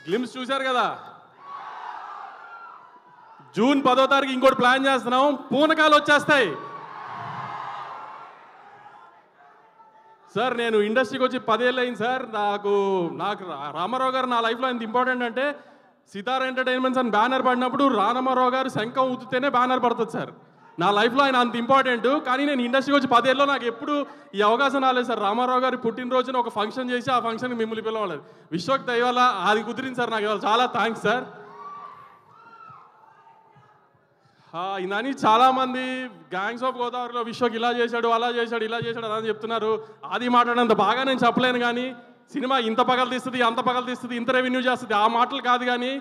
Glimpse చూశారు కదా, June 10వ తారీఖు ఇంకోటి ప్లాన్ చేస్తున్నాం, పూనకాలు వచ్చేస్తాయి. సార్ నేను ఇండస్ట్రీకి వచ్చి 10 ఏళ్ళు అయింది సార్. నాకు రామారావు గారు నా లైఫ్లో ఎంత ఇంపార్టెంట్ అంటే, సితార్ ఎంటర్టైన్మెంట్స్ అని బ్యానర్ పడినప్పుడు రామారావు గారు శంఖం ఊతితేనే బ్యానర్ పడుతుంది సార్. నా లైఫ్లో ఆయన అంత ఇంపార్టెంట్. కానీ నేను ఇండస్ట్రీకి వచ్చి 10 ఏళ్ళలో నాకు ఎప్పుడు ఈ అవకాశం రాలేదు సార్. రామారావు గారి పుట్టినరోజున ఒక ఫంక్షన్ చేసి ఆ ఫంక్షన్కి మిమ్మల్ని పిలవలేదు. విశ్వక్ దయవల్ల అది కుదిరింది సార్. నాకు ఇవాళ చాలా థ్యాంక్స్ సార్. ఇదని చాలామంది గ్యాంగ్స్ ఆఫ్ గోదావరిలో విశ్వక్ ఇలా చేశాడు, అలా చేశాడు, ఇలా చేశాడు అని చెప్తున్నారు. అది మాట్లాడినంత బాగా నేను చెప్పలేను, కానీ సినిమా ఇంత పగలు తీస్తుంది, అంత పగలు తీస్తుంది, ఇంత రెవెన్యూ చేస్తుంది, ఆ మాటలు కాదు. కానీ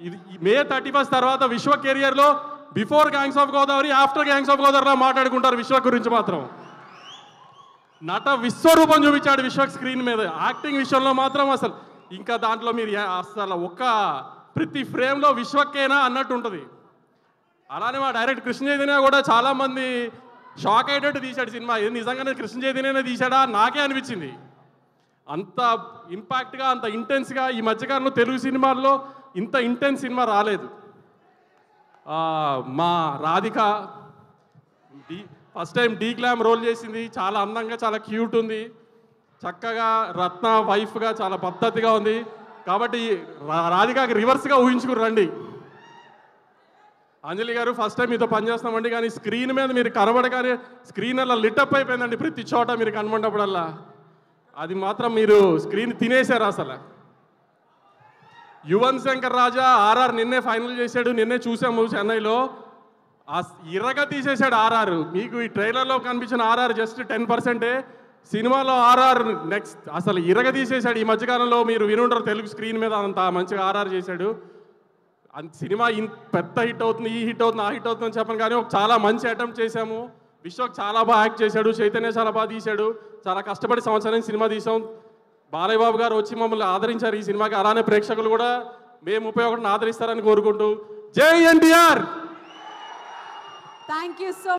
ఇది May 31 తర్వాత విశ్వ కెరియర్లో before gangs of Godavari, after gangs of గోదావరిలో మాట్లాడుకుంటారు విశ్వ గురించి మాత్రం. నట విశ్వరూపం చూపించాడు విశ్వక్ స్క్రీన్ మీద. యాక్టింగ్ విషయంలో మాత్రం అసలు ఇంకా దాంట్లో మీరు అసలు ప్రతి ఫ్రేమ్లో విశ్వక్కేనా అన్నట్టు ఉంటుంది. అలానే మా డైరెక్ట్ కృష్ణ చైతన్య కూడా చాలామంది షాక్ అయ్యేటట్టు తీశాడు సినిమా. ఇది నిజంగానే కృష్ణ చైతన్యనే తీశాడా నాకే అనిపించింది. అంత ఇంపాక్ట్గా, అంత ఇంటెన్స్గా ఈ మధ్యకాలంలో తెలుగు సినిమాల్లో ఇంత ఇంటెన్స్ సినిమా రాలేదు. మా Radhika first time de glam role చేసింది. చాలా అందంగా, చాలా క్యూట్ ఉంది, చక్కగా రత్న వైఫ్గా చాలా పద్ధతిగా ఉంది. కాబట్టి రాధికకి రివర్స్గా ఊహించుకుని అంజలి గారు ఫస్ట్ టైం మీతో పనిచేస్తామండి. కానీ స్క్రీన్ మీద మీరు కనబడగానే స్క్రీన్ అలా లిటప్ అయిపోయిందండి. ప్రతి చోట మీరు కనబడినప్పుడల్లా అది మాత్రం మీరు స్క్రీన్ తినేశారు అసలు. యువన్ శంకర్ రాజా RR నిన్నే ఫైనల్ చేశాడు. నిన్నే చూసాము చెన్నైలో. ఇరగా తీసేశాడు RR. మీకు ఈ ట్రైలర్లో కనిపించిన RR జస్ట్ 10%. సినిమాలో RR నెక్స్ట్ అసలు ఇరగ తీసేశాడు. ఈ మధ్యకాలంలో మీరు వినుంటారు, తెలుగు స్క్రీన్ మీద అంత మంచిగా RR చేశాడు. సినిమా పెద్ద హిట్ అవుతుంది, ఈ హిట్ అవుతుంది, ఆ హిట్ అవుతుంది అని చెప్పను, కానీ చాలా మంచి అటెంప్ట్ చేశాము. విశ్వక్ చాలా బాగా యాక్ట్ చేశాడు, చైతన్య చాలా బాగా తీశాడు. చాలా కష్టపడి సంవత్సరం సినిమా తీసాం. బాలయ్య బాబు గారు వచ్చి మమ్మల్ని ఆదరించారు ఈ సినిమాకి. అలానే ప్రేక్షకులు కూడా May 31 ఆదరిస్తారని కోరుకుంటూ జై NTR. Thank you so